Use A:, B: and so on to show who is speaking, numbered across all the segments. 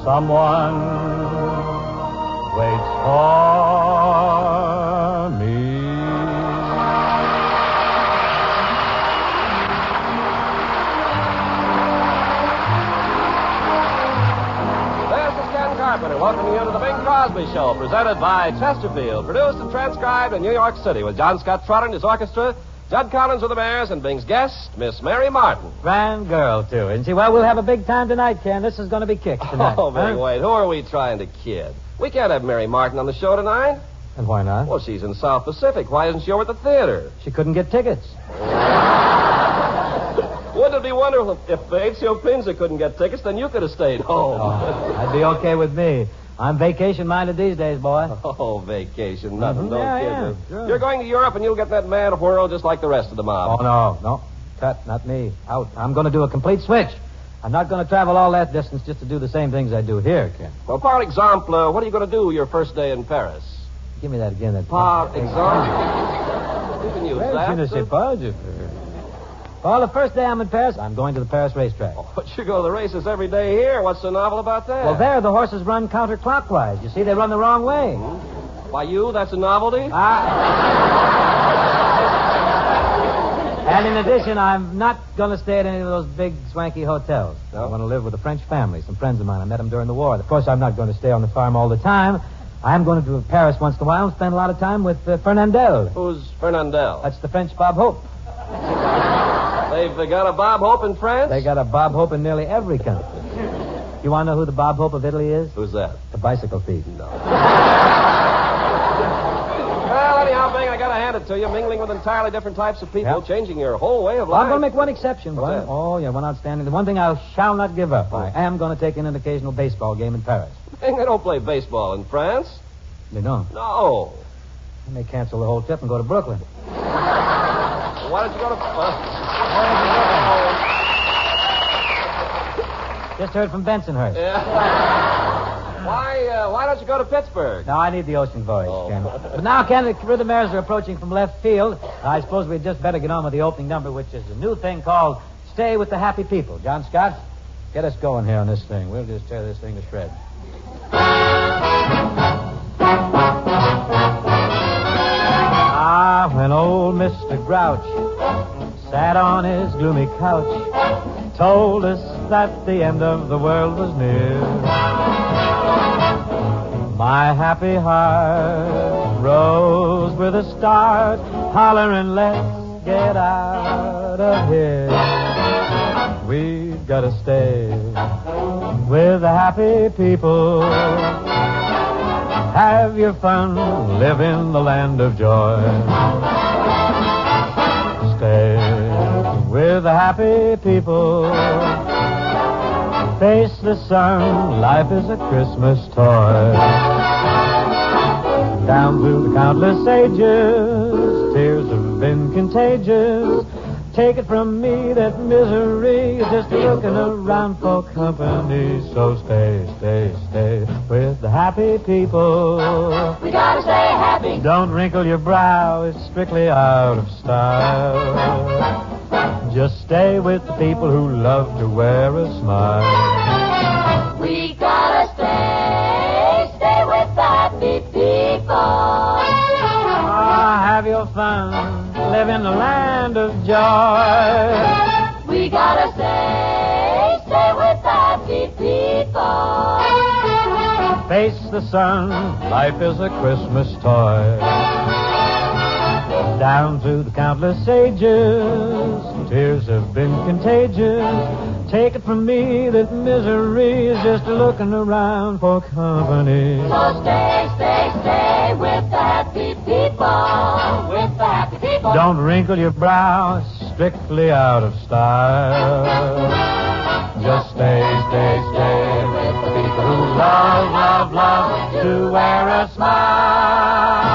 A: someone waits for me.
B: Welcoming you to the Bing Crosby Show, presented by Chesterfield, produced and transcribed in New York City with John Scott Trotter and his orchestra, Judd Collins with the Bears, and Bing's guest, Miss Mary Martin.
C: Grand girl, too, isn't she? Well, we'll have a big time tonight, Ken. This is going to be kicked tonight.
B: Oh, Bing, wait. Who are we trying to kid? We can't have Mary Martin on the show tonight.
C: And why not?
B: Well, she's in South Pacific. Why isn't she over at the theater?
C: She couldn't get tickets.
B: Wouldn't it be wonderful if Ezio Pinza couldn't get tickets, then you could have stayed home.
C: Oh, I'd be okay with me. I'm vacation-minded these days, boy.
B: Oh, vacation, nothing.
C: Mm-hmm.
B: Don't kid
C: Yeah,
B: me.
C: sure.
B: You're going to Europe and you'll get that mad whirl just like the rest of the mob.
C: Oh, no. Cut, not me. Out. I'm going to do a complete switch. I'm not going to travel all that distance just to do the same things I do here, Ken.
B: Well, par exemple, what are you going to do your first day in Paris?
C: Give me that again. That
B: Par exemple. You can use that.
C: Well, the first day I'm in Paris, I'm going to the Paris racetrack.
B: Oh, but you go to the races every day here. What's so novel about that?
C: Well, there, the horses run counterclockwise. You see, they run the wrong way.
B: Mm-hmm. Why, that's a novelty?
C: And in addition, I'm not going to stay at any of those big, swanky hotels.
B: No?
C: I'm going to live with a French family, some friends of mine. I met them during the war. Of course, I'm not going to stay on the farm all the time. I'm going to Paris once in a while and spend a lot of time with Fernandel.
B: Who's Fernandel?
C: That's the French Bob Hope.
B: They've got a Bob Hope in France?
C: They got a Bob Hope in nearly every country. You want to know who the Bob Hope of Italy is?
B: Who's that?
C: The bicycle thief.
B: No. Well, anyhow, Bing, I got to hand it to you. Mingling with entirely different types of people, changing your whole way of life.
C: I'm going to make one exception.
B: What's that?
C: Oh, yeah, one outstanding. The one thing I shall not give up. I am going to take in an occasional baseball game in Paris.
B: Bing, they don't play baseball in France.
C: They don't?
B: No.
C: I may cancel the whole trip and go to Brooklyn.
B: Why don't you go to...
C: Just heard from Bensonhurst.
B: Yeah. Why don't you go to Pittsburgh?
C: No, I need the ocean voyage, Ken. But now, Ken, the Rhythmaires are approaching from left field. I suppose we'd just better get on with the opening number, which is a new thing called Stay with the Happy People. John Scott, get us going here on this thing. We'll just tear this thing to shreds. Ah, when old Mr. Grouch sat on his gloomy couch, told us that the end of the world was near, my happy heart rose with a start, hollering, let's get out of here. We've got to stay with the happy people. Have your fun, live in the land of joy. Stay with the happy people. Face the sun, life is a Christmas toy. Down through the countless ages, tears have been contagious. Take it from me that misery is just looking around for company. So stay with the happy people.
D: We gotta stay happy.
C: Don't wrinkle your brow, it's strictly out of style. Just stay with the people who love to wear a smile.
D: We gotta stay with the happy people.
C: Have your fun, live in the land of joy.
D: We gotta stay with the happy people.
C: Face the sun, life is a Christmas toy. Down through the countless ages, tears have been contagious. Take it from me that misery is just looking around for company.
D: So stay with the happy people. With the happy people.
C: Don't wrinkle your brow, it's strictly out of style. Just stay with the people who love to wear a smile.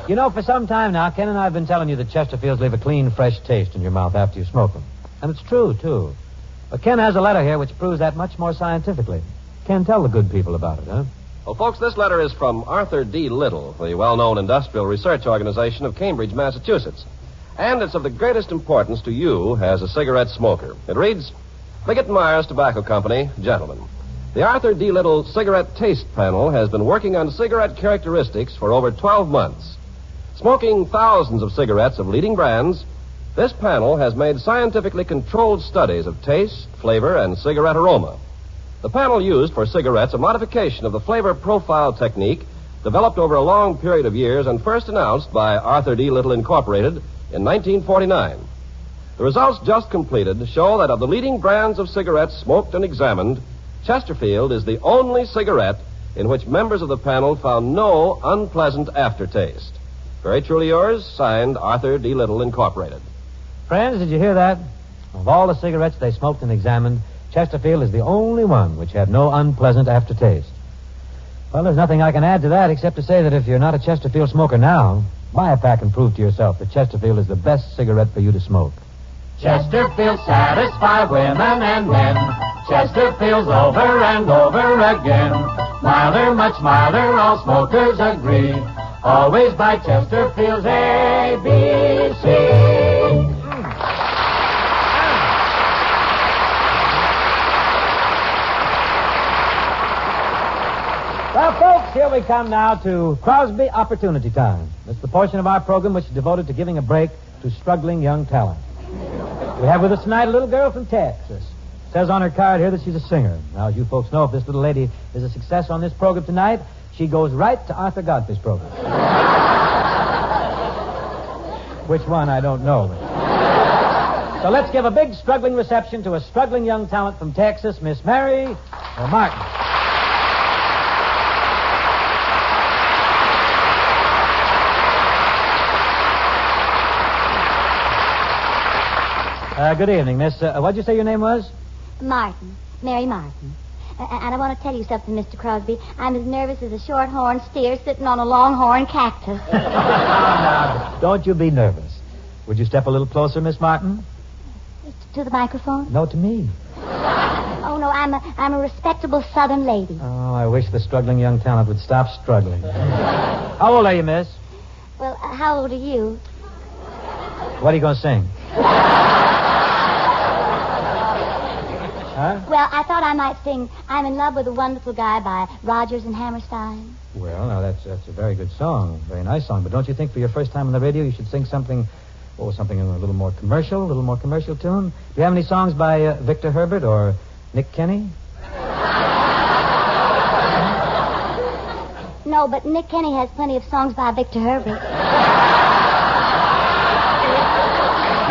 C: You know, for some time now, Ken and I have been telling you that Chesterfields leave a clean, fresh taste in your mouth after you smoke them. And it's true, too. Well, Ken has a letter here which proves that much more scientifically. Ken, tell the good people about it, huh?
B: Well, folks, this letter is from Arthur D. Little, the well-known industrial research organization of Cambridge, Massachusetts. And it's of the greatest importance to you as a cigarette smoker. It reads, Bigot Myers Tobacco Company, gentlemen. The Arthur D. Little Cigarette Taste Panel has been working on cigarette characteristics for over 12 months. Smoking thousands of cigarettes of leading brands, this panel has made scientifically controlled studies of taste, flavor, and cigarette aroma. The panel used for cigarettes a modification of the flavor profile technique developed over a long period of years and first announced by Arthur D. Little Incorporated in 1949. The results just completed show that of the leading brands of cigarettes smoked and examined, Chesterfield is the only cigarette in which members of the panel found no unpleasant aftertaste. Very truly yours, signed Arthur D. Little Incorporated.
C: Friends, did you hear that? Of all the cigarettes they smoked and examined, Chesterfield is the only one which had no unpleasant aftertaste. Well, there's nothing I can add to that except to say that if you're not a Chesterfield smoker now, buy a pack and prove to yourself that Chesterfield is the best cigarette for you to smoke.
A: Chesterfield satisfy women and men. Chesterfield's over and over again. Milder, much milder, all smokers agree. Always buy Chesterfield's ABC.
C: Well, folks, here we come now to Crosby Opportunity Time. It's the portion of our program which is devoted to giving a break to struggling young talent. We have with us tonight a little girl from Texas. It says on her card here that she's a singer. Now, as you folks know, if this little lady is a success on this program tonight, she goes right to Arthur Godfrey's program. Which one, I don't know. So let's give a big struggling reception to a struggling young talent from Texas, Miss Mary Martin. Good evening, Miss. What'd you say your name was?
E: Martin. Mary Martin. And I want to tell you something, Mr. Crosby. I'm as nervous as a short-horned steer sitting on a long-horned cactus.
C: Now, don't you be nervous. Would you step a little closer, Miss Martin?
E: To the microphone?
C: No, to me.
E: Oh, no, I'm a respectable Southern lady.
C: Oh, I wish the struggling young talent would stop struggling. How old are you, miss?
E: Well, how old are you?
C: What are you going to sing? Huh?
E: Well, I thought I might sing I'm in Love with a Wonderful Guy by Rodgers and Hammerstein.
C: Well, now, that's a very good song. Very nice song. But don't you think for your first time on the radio you should sing something in a little more commercial tune? Do you have any songs by Victor Herbert or Nick Kenny?
E: No, but Nick Kenny has plenty of songs by Victor Herbert.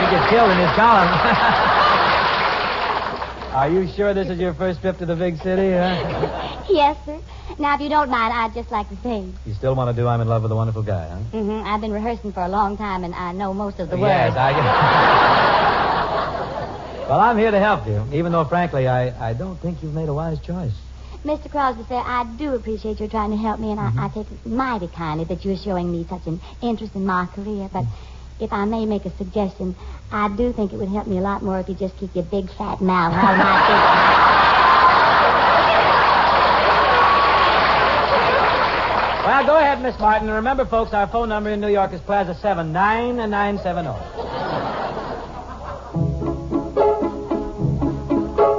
C: You get killed in his column. Are you sure this is your first trip to the big city, huh?
E: Yes, sir. Now, if you don't mind, I'd just like to sing.
C: You still want to do I'm in Love with a Wonderful Guy, huh?
E: Mm-hmm. I've been rehearsing for a long time, and I know most of the
C: Yes,
E: words.
C: Well, I'm here to help you, even though, frankly, I don't think you've made a wise choice.
E: Mr. Crosby, sir, I do appreciate your trying to help me, and I take it mighty kindly that you're showing me such an interest in my career, but if I may make a suggestion, I do think it would help me a lot more if you just keep your big fat mouth out of my face.
C: Well, go ahead, Miss Martin. And remember, folks, our phone number in New York is Plaza 79970.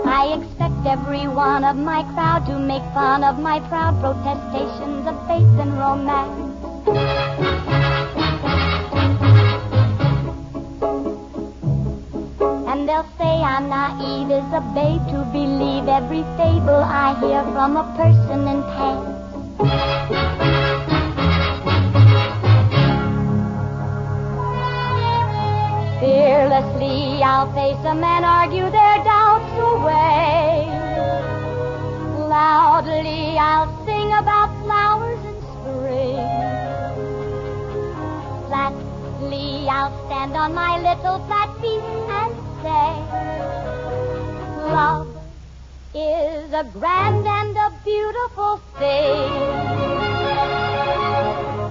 E: I expect every one of my crowd to make fun of my proud protestations of faith and romance. And they'll say I'm naive as a babe to believe every fable I hear from a person in pants. Fearlessly I'll face them and argue their doubts away. Loudly I'll sing about flowers in spring. Flatly I'll stand on my little flat feet and say, love is a grand and a beautiful thing.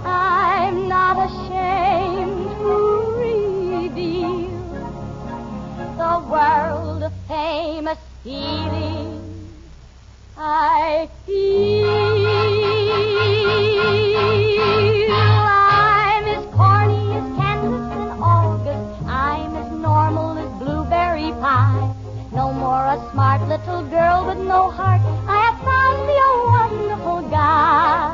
E: I'm not ashamed to reveal the world of fame
D: famous feeling I feel. I'm as corny as Kansas in August. I'm as normal as blueberry pie. No more a smart little girl with no heart. I have found me a wonderful guy.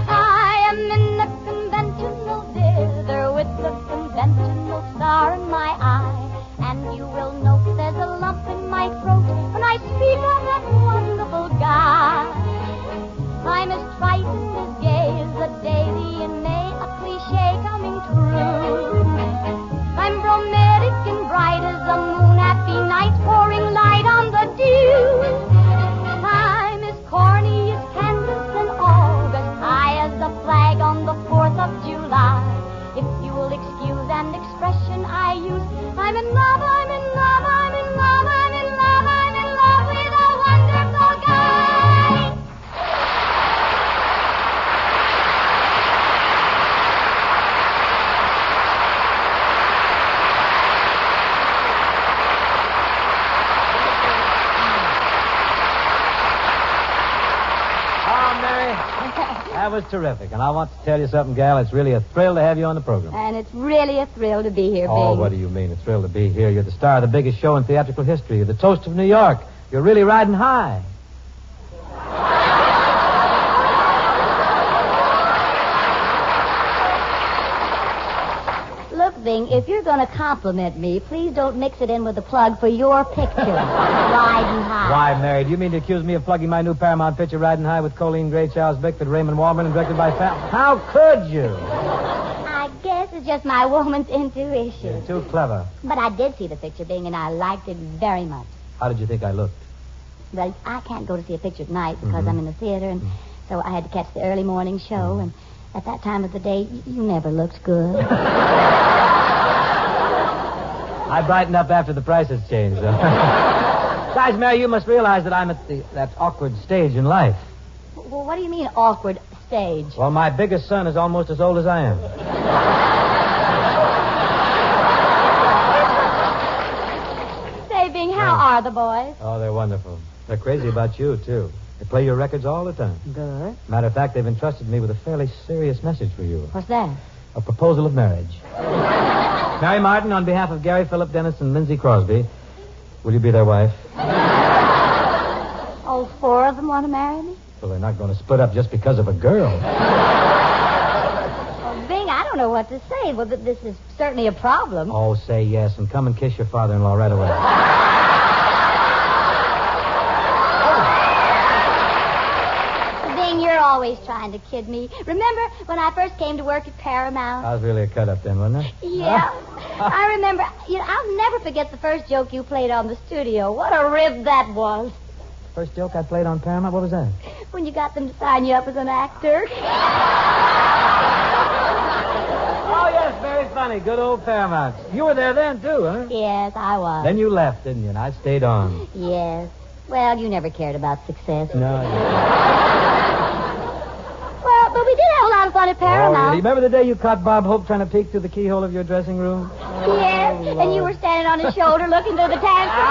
D: I am in the conventional dither with the conventional star in my eye. And you will note there's a lump in my throat when I speak of that wonderful guy. I'm as frightened, as gay as a daisy in May, a cliche coming true. I'm bromidic and bright as a moon, happy night pouring light on the dew. I'm as corny as Kansas in August, high as the flag on the 4th of July. If you will excuse an expression I use, I'm in love, I'm in love, I'm in love, I'm in love, I'm in love with a wonderful guy.
C: Oh, Mary, that was terrific. And I want to tell you something, gal. It's really a thrill to have you on the program.
E: And it's really a thrill to be here, Bing.
C: Oh, what do you mean? A thrill to be here. You're the star of the biggest show in theatrical history. You're the toast of New York. You're really riding high.
E: Look, Bing, if you're going to compliment me, please don't mix it in with a plug for your picture, Riding High.
C: Why, Mary, do you mean to accuse me of plugging my new Paramount picture, Riding High, with Colleen Gray, Charles Bickford, Raymond Wallman, and directed by Fat? How could you?
E: I guess it's just my woman's intuition.
C: You're too clever.
E: But I did see the picture, Bing, and I liked it very much.
C: How did you think I looked?
E: Well, I can't go to see a picture tonight because I'm in the theater, and so I had to catch the early morning show, and at that time of the day, you never looked good.
C: I brightened up after the prices changed, though. Besides, Mary, you must realize that I'm at that awkward stage in life.
E: Well, what do you mean, awkward stage?
C: Well, my biggest son is almost as old as I am.
E: Say, Bing, how are the boys?
C: Oh, they're wonderful. They're crazy about you, too. They play your records all the time.
E: Good.
C: Matter of fact, they've entrusted me with a fairly serious message for you.
E: What's that?
C: A proposal of marriage. Mary Martin, on behalf of Gary, Philip, Dennis, and Lindsay Crosby, will you be their wife?
E: All 4 of them want to marry me?
C: Well, they're not going to split up just because of a girl.
E: Well, Bing, I don't know what to say. Well, this is certainly a problem.
C: Oh, say yes, and come and kiss your father-in-law right away.
E: You're always trying to kid me. Remember when I first came to work at Paramount?
C: I was really a cut-up then, wasn't I?
E: Yeah. I remember. I'll never forget the first joke you played on the studio. What a rib that was.
C: First joke I played on Paramount? What was that?
E: When you got them to sign you up as an actor.
C: Oh, yes, very funny. Good old Paramount. You were there then, too, huh?
E: Yes, I was.
C: Then you left, didn't you? And I stayed on.
E: Yes. Well, you never cared about success.
C: No,
E: Well, but we did have a lot of fun at Paramount.
C: Oh, yeah. Remember the day you caught Bob Hope trying to peek through the keyhole of your dressing room?
E: Yes, and you were standing on his shoulder looking through the tantrum.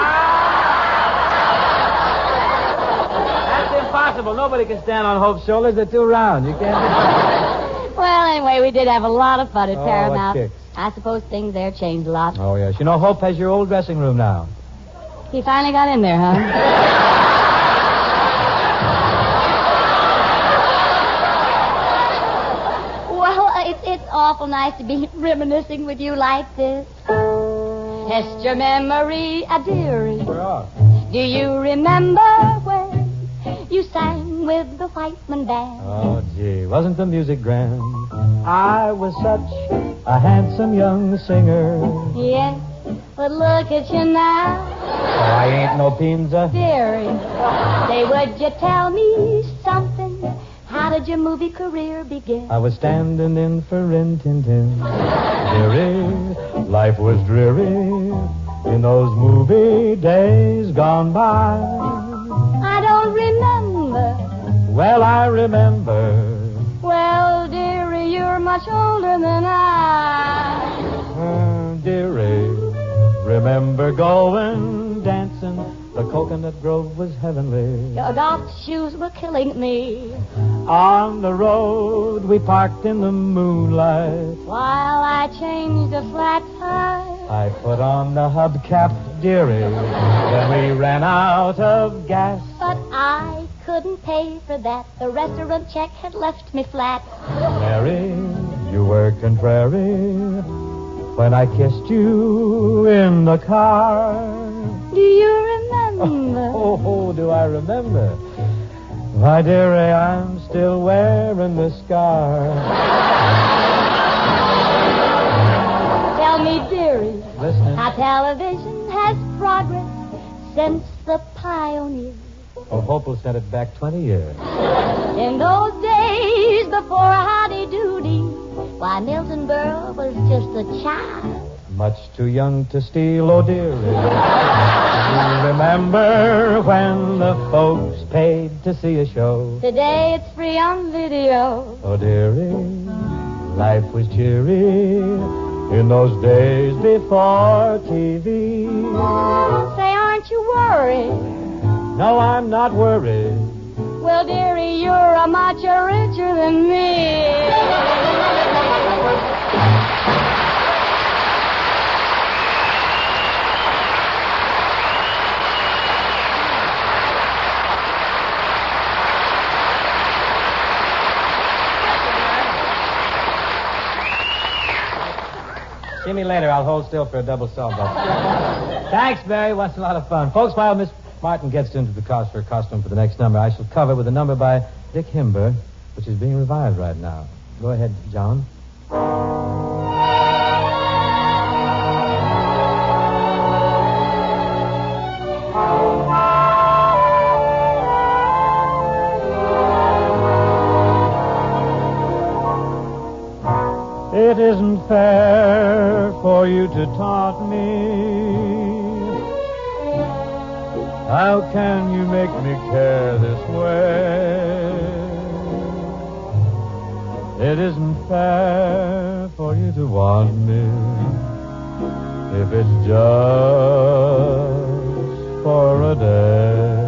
C: That's impossible. Nobody can stand on Hope's shoulders. They're too round. You can't.
E: Well, anyway, we did have a lot of fun at
C: Oh,
E: Paramount.
C: what kicks.
E: I suppose things there changed a lot.
C: Oh, yes. You know, Hope has your old dressing room now.
E: He finally got in there, huh? It's awful nice to be reminiscing with you like this. Test your memory, a dearie.
C: We're off.
E: Do you remember when you sang with the Whiteman Band?
C: Oh, gee, wasn't the music grand? I was such a handsome young singer.
E: Yes, but look at you now.
C: Oh, I ain't no pinza.
E: Dearie, say, would you tell me something? How did your movie career begin?
C: I was standing in for Rin Tin Tin. Dearie, life was dreary in those movie days gone by.
E: I don't remember.
C: Well, I remember.
E: Well, dearie, you're much older than I.
C: Dearie, remember going dancing The coconut grove was heavenly.
E: Your golf shoes were killing me.
C: On the road, we parked in the moonlight.
E: While I changed a flat tire.
C: I put on the hubcap, dearie. Then we ran out of gas.
E: But I couldn't pay for that. The restaurant check had left me flat.
C: Mary, you were contrary when I kissed you in the car.
E: Do you remember?
C: Oh, do I remember? My dearie, I'm still wearing the scar.
E: Tell me, dearie,
C: Listening.
E: how television has progressed since the pioneers.
C: Oh, Hope will send it back 20 years.
E: In those days before Howdy Doody, why, Milton Berle was just a child.
C: Much too young to steal, oh dearie. You remember when the folks paid to see a show?
E: Today it's free on video.
C: Oh dearie, life was cheery in those days before TV.
E: Say, aren't you worried?
C: No, I'm not worried.
E: Well, dearie, you're a much richer than me.
C: See me later. I'll hold still for a double sawbuck. Thanks, Barry. Was a lot of fun. Folks, while Miss Martin gets into the cost for a costume for the next number, I shall cover with a number by Dick Himber, which is being revived right now. Go ahead, John. It isn't fair for you to taunt me. How can you make me care this way? It isn't fair for you to want me if it's just for a day.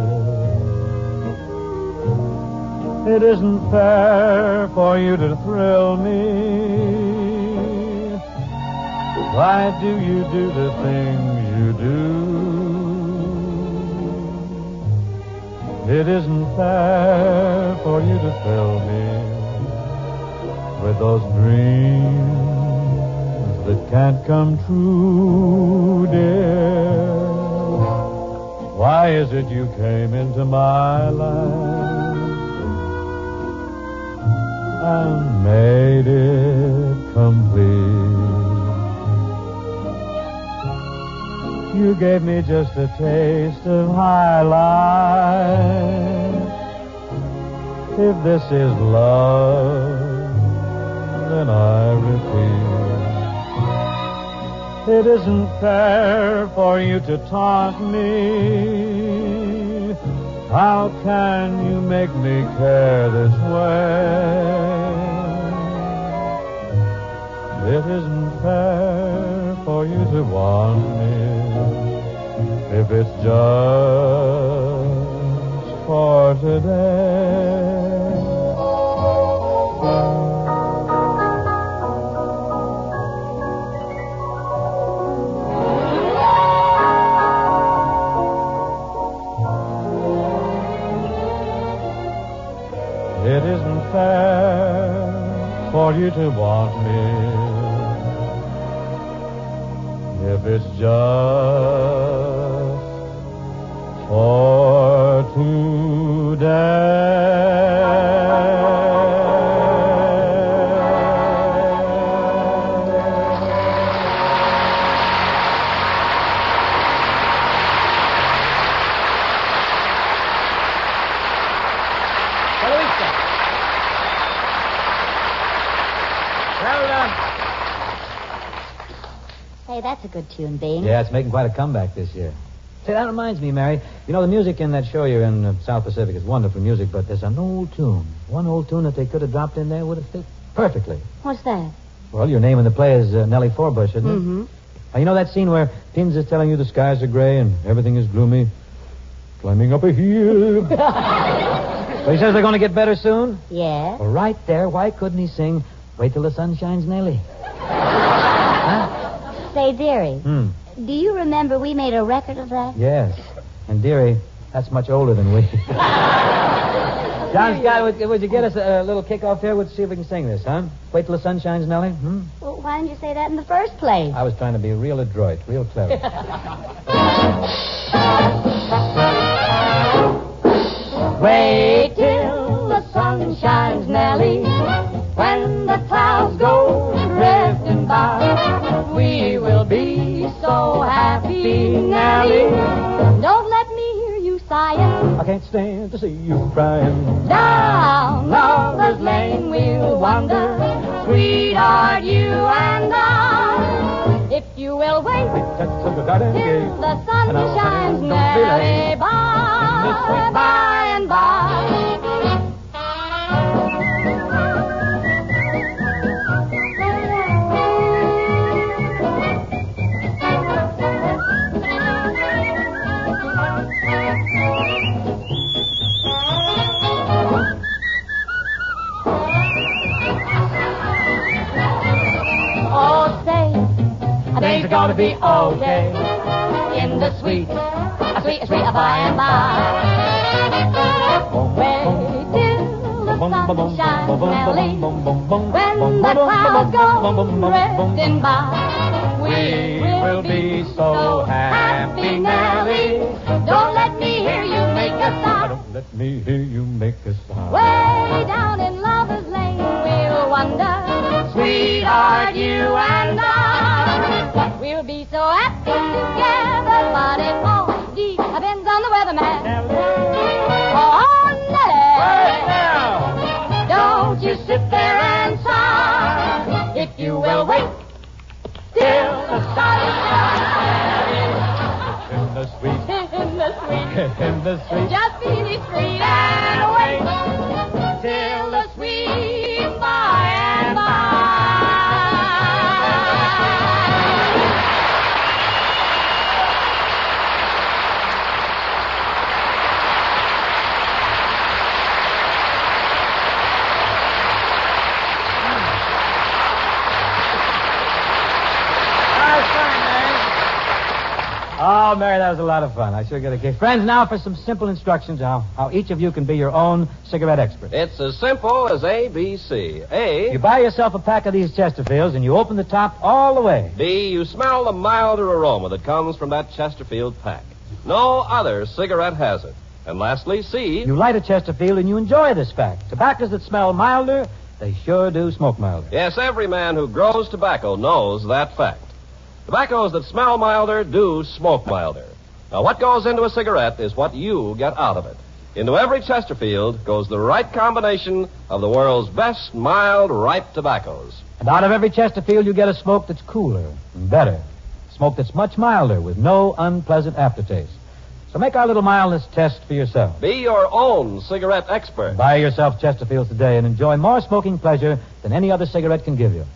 C: It isn't fair for you to thrill me. Why do you do the things you do? It isn't fair for you to fill me with those dreams that can't come true, dear. Why is it you came into my life and made it complete? You gave me just a taste of high life. If this is love, then I repeat, it isn't fair for you to taunt me. How can you make me care this way? It isn't fair for you to want me if it's just for today. It isn't fair for you to want me if it's just for today.
E: Hey, that's a good tune, Bing.
C: Yeah, it's making quite a comeback this year. Say, that reminds me, Mary. You know, the music in that show you're in South Pacific is wonderful music, but there's an old tune. One old tune that they could have dropped in there would have fit perfectly.
E: What's that?
C: Well, your name in the play is Nellie Forbush, isn't it?
E: Mm-hmm.
C: Now, you know that scene where Pins is telling you the skies are gray and everything is gloomy? climbing up a hill. So he says they're going to get better soon?
E: Yes.
C: Well, right there, why couldn't he sing Wait Till the Sun Shines Nelly? Huh?
E: Say, dearie, do you remember we made a record of that?
C: Yes. And, dearie, that's much older than we. John Scott, would you get us a little kick-off here? Let's see if we can sing this, huh? Wait Till the Sun Shines Nelly?
E: Well, why didn't you say that in the first place?
C: I was trying to be real adroit, real clever.
D: Wait till the sun shines, Nellie, when the clouds go drifting by. We will be so happy, Nellie. Don't let me hear you sighing.
C: I can't stand to see you crying.
D: Down Lover's Lane we'll wander, sweetheart, you and I. If you will wait till the sun shines, Nellie, by and by. Oh, say, things are gonna be okay in the sweet by and by. Wait till the sun shines, Nellie, when the clouds go drifting by. We will be so happy, Nellie. Don't let me hear you make a sigh.
C: Don't let me hear you make a sigh.
D: Way down in Lover's Lane we'll wander, sweetheart, you and I. We'll be so happy together, but it all depends on the weatherman. Oh, Nellie.
C: Right now.
D: Don't you sit there and sigh. If you will wait till the sun shines,
C: In the sweet,
D: in the sweet,
C: in the sweet.
D: just be discreet and wait till the sweet by and by.
C: Oh, Mary, that was a lot of fun. I sure get a kick. Friends, now for some simple instructions on how each of you can be your own cigarette expert.
B: It's as simple as ABC. A,
C: You buy yourself a pack of these Chesterfields and you open the top all the way.
B: B, you smell the milder aroma that comes from that Chesterfield pack. No other cigarette has it. And lastly, C,
C: You light a Chesterfield and you enjoy this fact. Tobaccos that smell milder, they sure do smoke milder.
B: yes, every man who grows tobacco knows that fact. Tobaccos that smell milder do smoke milder. Now, what goes into a cigarette is what you get out of it. Into every Chesterfield goes the right combination of the world's best mild, ripe tobaccos.
C: And out of every Chesterfield, you get a smoke that's cooler and better. Smoke that's much milder with no unpleasant aftertaste. So make our little mildness test for yourself.
B: Be your own cigarette expert.
C: Buy yourself Chesterfields today and enjoy more smoking pleasure than any other cigarette can give you.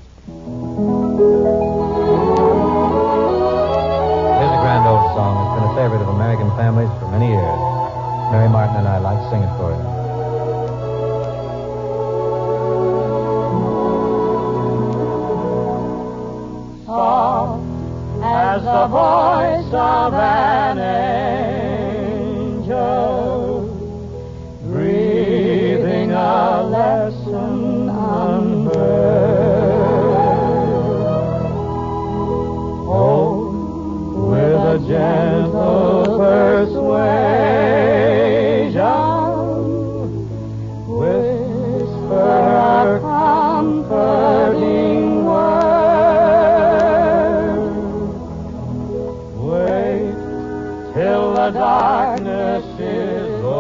C: Here's a grand old song. It's been a favorite of American families for many years. Mary Martin and I like to sing it for you.
D: Soft as the voice of an angel, breathing a lesson unheard. Oh, with a gentle persuasion, whisper a comforting word. Wait till the darkness is over.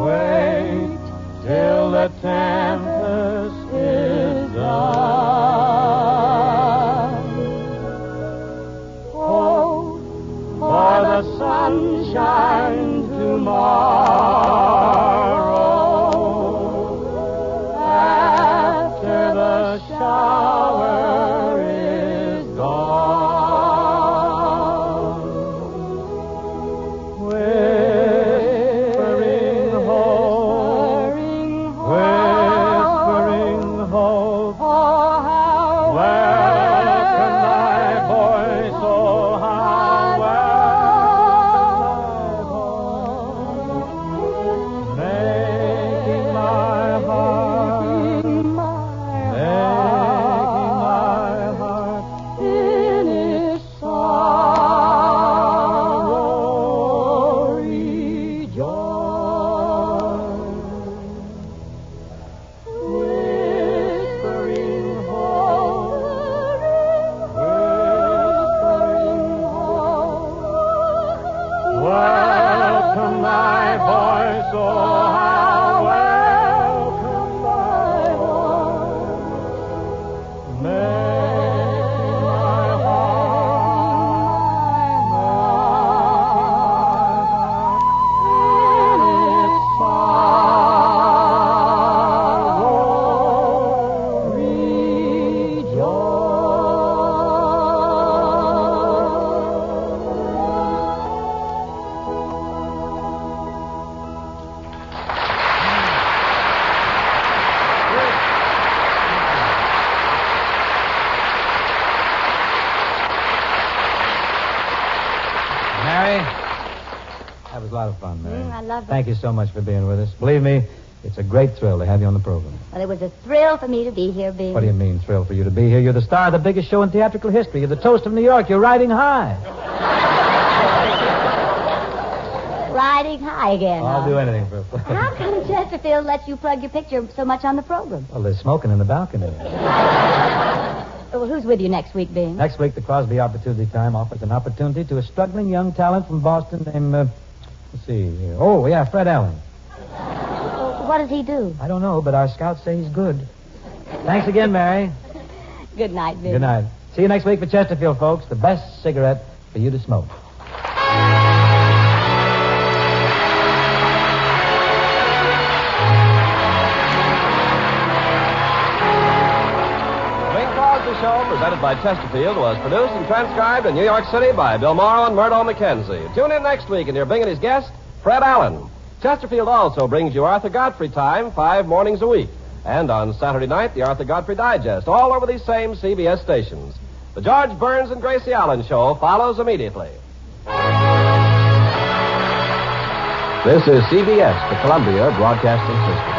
D: Wait till the tempest is done. Oh, for the sunshine tomorrow, after the shower is gone.
C: welcome my voice, oh, how welcome my voice. Make my heart in its sorrow rejoice.
F: Mary, that was a lot of fun, Mary.
E: I loved it.
F: Thank you so much for being with us. Believe me, it's a great thrill to have you on the program.
E: Well, it was a thrill for me to be here, Bing.
F: What do you mean, thrill for you to be here? You're the star of the biggest show in theatrical history. You're the toast of New York. You're riding high.
E: Riding high again,
F: I'll
E: huh?
F: do anything for a play.
E: How come Chesterfield lets you plug your picture so much on the program?
F: Well, they're smoking in the balcony.
E: Well, who's with you next week, Bing?
F: Next week, the Crosby Opportunity Time offers an opportunity to a struggling young talent from Boston named, let's see here. Oh, yeah, Fred Allen.
E: Well, what does he do?
F: I don't know, but our scouts say he's good. Thanks again, Mary.
E: Good night, Bing.
F: Good night. See you next week for Chesterfield, folks. The best cigarette for you to smoke.
B: Bing Crosby Show, presented by Chesterfield, was produced and transcribed in New York City by Bill Morrow and Murdo MacKenzie. Tune in next week and hear Bing and his guest, Fred Allen. Chesterfield also brings you Arthur Godfrey Time 5 mornings a week. And on Saturday night, the Arthur Godfrey Digest, all over these same CBS stations. The George Burns and Gracie Allen Show follows immediately. This is CBS, the Columbia Broadcasting System.